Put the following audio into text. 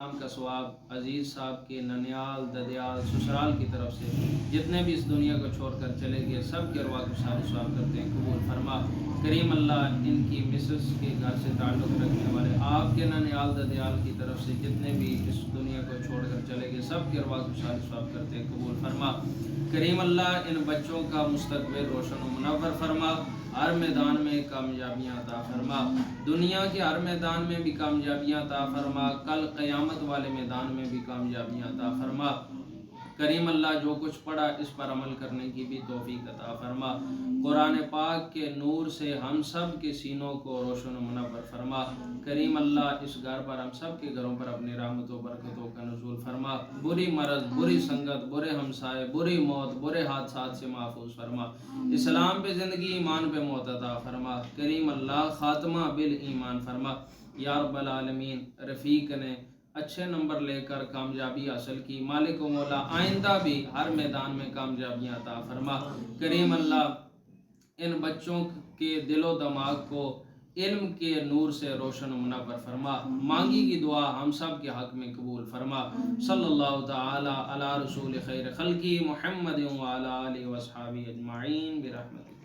کا ثواب عزیز صاحب کے ننیال ددیال سسرال کی طرف سے جتنے بھی اس دنیا کو چھوڑ کر چلے گئے سب کے ارواح کو سارے ثواب کرتے ہیں قبول فرما۔ کریم اللہ ان کی مسز کے گھر سے تعلق رکھنے والے آپ کے ننیال ددیال کی طرف سے جتنے بھی اس دنیا کو چھوڑ کر چلے گئے سب کے ارواح کو سارے ثواب کرتے ہیں قبول فرما۔ کریم اللہ ان بچوں کا مستقبل روشن و منور فرما، ہر میدان میں کامیابیاں عطا فرما، دنیا کے ہر میدان میں بھی کامیابیاں عطا فرما، کل قیامت والے میدان میں بھی کامیابیاں عطا فرما۔ کریم اللہ جو کچھ پڑھا اس پر عمل کرنے کی بھی توفیق عطا فرما، قرآن پاک کے نور سے ہم سب کے سینوں کو روشن و منور فرما۔ کریم اللہ اس گھر پر ہم سب کے گھروں پر اپنی رحمت و برکتوں کا نزول فرما، بری مرض، بری سنگت، برے ہمسائے، بری موت، برے حادثات سے محفوظ فرما، اسلام پہ زندگی ایمان پہ موت عطا فرما۔ کریم اللہ خاتمہ بالایمان فرما۔ یا رب العالمین رفیق نے اچھے نمبر لے کر کامیابی حاصل کی، مالک و مولا آئندہ بھی ہر میدان میں کامیابیاں عطا فرما۔ کریم اللہ ان بچوں کے دل و دماغ کو علم کے نور سے روشن و منور فرما، مانگی کی دعا ہم سب کے حق میں قبول فرما۔ صلی اللہ تعالی علی رسول خیر خلقی محمد وعلی آلہ وصحابہ اجمعین برحمتک۔